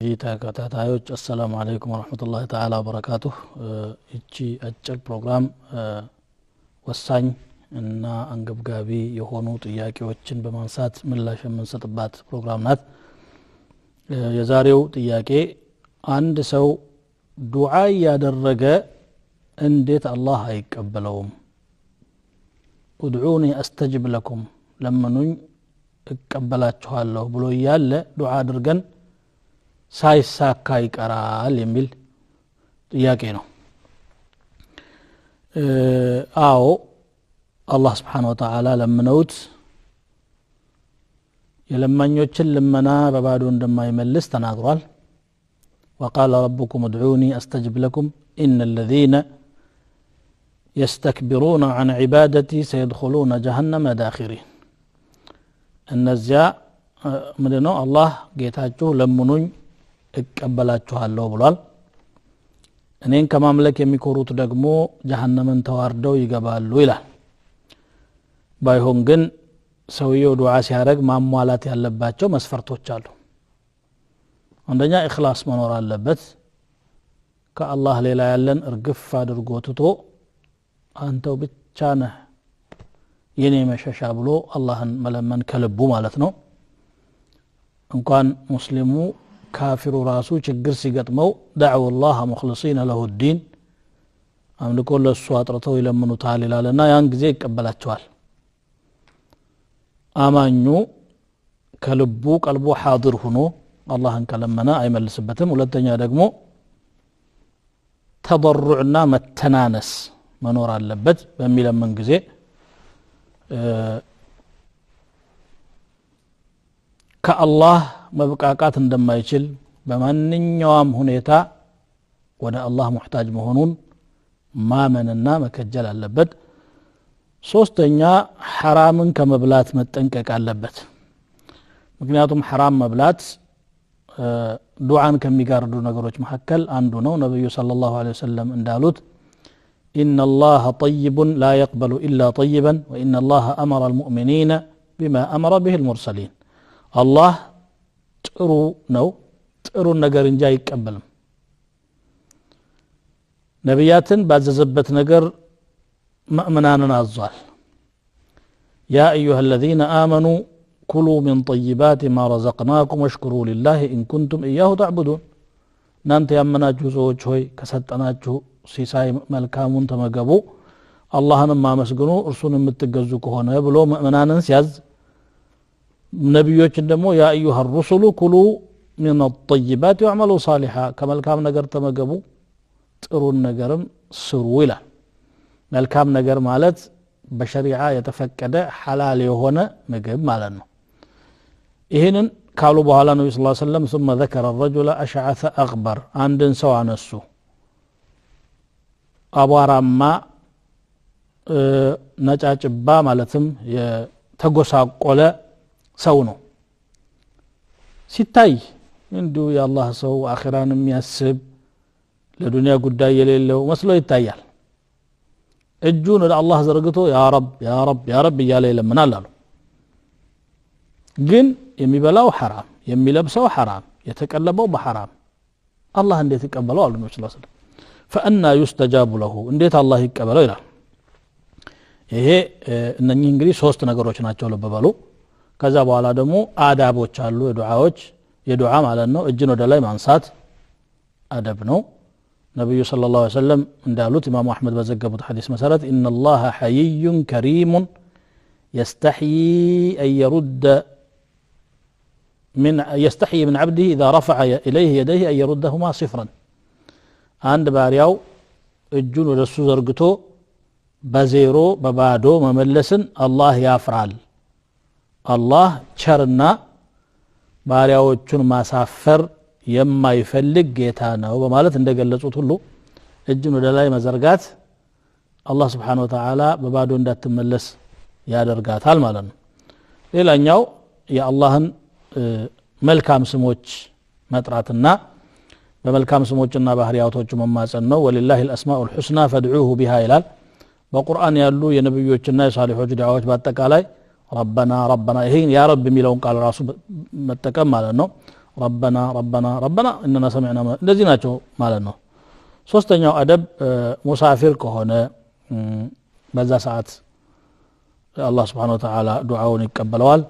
ተከታታዮች አሰላሙ አለይኩም ወራህመቱላሂ ተዓላ ወበረካቱሁ። እቺ አጭር ፕሮግራም ወሳኝ እና አንገብጋቢ የሆኑ ጥያቄዎችን በማንሳት ምላሽ የምንሰጥባት ፕሮግራም ናት። የዛሬው ጥያቄ አንድ ሰው ዱዓ ያደረገ እንዴት አላህ አይቀበለውም? ኡድዑኒ አስተጅብ ለኩም ለምኑኝ እቀበላችኋለሁ ብሎ ያለ ዱዓ አድርገን ሳይሳካ ይቀራል የሚል ጥያቄ ነው። አዎ አላህ Subhanahu Wa Ta'ala ለምነውት የለማኞችን ልመና በባዶ እንደማይመልስ ተናግሯል። وقال ربكم ادعوني استجب لكم ان الذين يستكبرون عن عبادتي سيدخلون جهنم داخرين እነዚያ ምንድነው አላህ ጌታችሁ ለምኑኝ እቀበላችኋለሁ ብሏል። እኔን ከማምለክ የሚኮሩት ደግሞ ጀሃነምን ተዋርደው ይገባሉ ይላል። ባይሆን ግን ሰውየው ዱዓ ሲያደርግ ማሟላት ያለባቸው መስፈርቶች አሉ። አንደኛ ኢኽላስ መኖር አለበት። ከአላህ ሌላ ያለን እርግፍ አድርጎ ትቶ አንተው ብቻ ነህ የኔ መሸሻ ብሎ አላህን መለመን ከልቡ ማለት ነው። እንኳን ሙስሊሙ ካፊሩ ራሱ ችግር ሲገጥመው دعوا الله مخلصين له الدين አምልኮ ለሱ አጥርተው ይለምኑታል ይላልና ያን ጊዜ ይቀበላቸዋል። አማኙ ከልቡ ቀልቡ حاضر ሆኖ አላህን ከለመነ አይመልስበትም። ሁለተኛ ደግሞ ተضرعና መተናነስ መኖር አለበት። በሚለምን ጊዜ ከአላህ መብቃቃት እንደማይችል በማንኛውም ሁኔታ ወደ አላህ ሙህታጅ መሆኑን ማመንና መከጀል አለበት። ሶስተኛ ሐራምን ከመብላት መጠንቀቅ አለበት። ምክንያቱም ሐራም መብላት ዱዓን ከሚጋርዱ ነገሮች መካከል አንዱ ነው። ነብዩ ሰለላሁ ዐለይሂ ወሰለም እንዳሉት إن الله طيب لا يقبل إلا طيبا وإن الله أمر المؤمنين بما أمر به المرسلين الله ጥሩ ነው ጥሩ ነገር እንጂ አይቀበልም። ነብያትን ባዘዘበት ነገር ሙእሚናንን አዟል። يا أيها الذين آمنوا كلوا من طيبات ما رزقناكم واشكروا لله إن كنتم إياه تعبدون እናንተ ያመናችሁ ሰዎች ሆይ ከሰጠናችሁ ሲሳይ መልካሙን ተመገቡ አላህንም አመስግኑ እርሱን የምትገዙ ከሆነ ብሎ ሙእሚናንን ሲያዝ ነብዮችን ደግሞ ያ አዩሃ الرسل كلوا من الطيبات واعملوا صالحا ከመልካም ነገር ተመገቡ ጥሩን ነገርም ስሩ ይላል። መልካም ነገር ማለት በሸሪዓ የተፈቀደ ሐላል የሆነ ምግብ ማለት ነው። ይሄንን ካሉ በኋላ ነብዩ ሰለላሁ ዐለይሂ ወሰለም ثم ذكر الرجل اشعث اغبر አንድን ሰው አነሱ አቧራማ ነጫጭባ ማለትም የተጎሳቆለ ሰው ነው። ሲታይ እንዲሁ የአላህ ሰው አኺራን የሚያስብ ለዱንያ ጉዳይ የሌለው መስሎ ይታያል። እጁን ወደ አላህ ዘርግቶ ያ ረብ ያ ረብ ያ ረብ እያለ ይለምናል አሉ። ግን የሚበላው ሐራም የሚለብሰው ሐራም የተቀለበው በሐራም አላህ እንዴት ይቀበለው አሉ ነብዩ ሰለላሁ ዐለይሂ ወሰለም። فأنا يستجاب له እንዴት አላህ ይቀበለው ይላል። ይሄ እነኚህ እንግዲህ ሶስት ነገሮች ናቸው ልብ በሉ። ከዛ በኋላ ደግሞ አዳቦች አሉ የዱዓ ማለት ነው። እጅን ወደ ላይ ማንሳት አደብ ነው። ነብዩ ሰለላሁ ዐለይሂ ወሰለም እንዳሉት ኢማሙ አህመድ በዘገቡት ሐዲስ መሰረት إن الله حيي كريم يستحيي من عبده إذا رفع إليه يديه أن يردهما صفرا አንድ ባሪያው እጁን ወደሱ ዘርግቶ በዜሮ በባዶ መመለስን አላህ ያፍራል። አላህ ቸርና ባሪያዎቹን ማሳፈር የማይፈልግ ጌታ ነው በማለት እንደገለጹት ሁሉ እጁን ወደ ላይ መዘርጋት አላህ Subhanahu Wa Ta'ala በባዶ እንዳትመለስ ያደርጋታል ማለት ነው። ሌላኛው የአላህን መልካም ስሞች መጥራትና በመልካም ስሞችና ባህሪያቶቹ መማጸን ነው። ወሊላሂ الاسماء الحسنى فادعوه بها ይላል። በቁርአን ያሉ የነብዮችና የሷሊሖች ዱዓዎች በአጠቃላይ ረበና ረበና ይሄን ያ ረብ የሚለውን ቃል ራሱ መጠቀም ማለት ነው። ربنا ربنا ربنا اننا سمعنا እንደዚህ ናቸው ማለት ነው ሶስተኛው አደብ ሙሳፊር ከሆነ በዛ ሰዓት አላህ Subhanahu Wa Ta'ala ዱዓውን ይቀበለዋል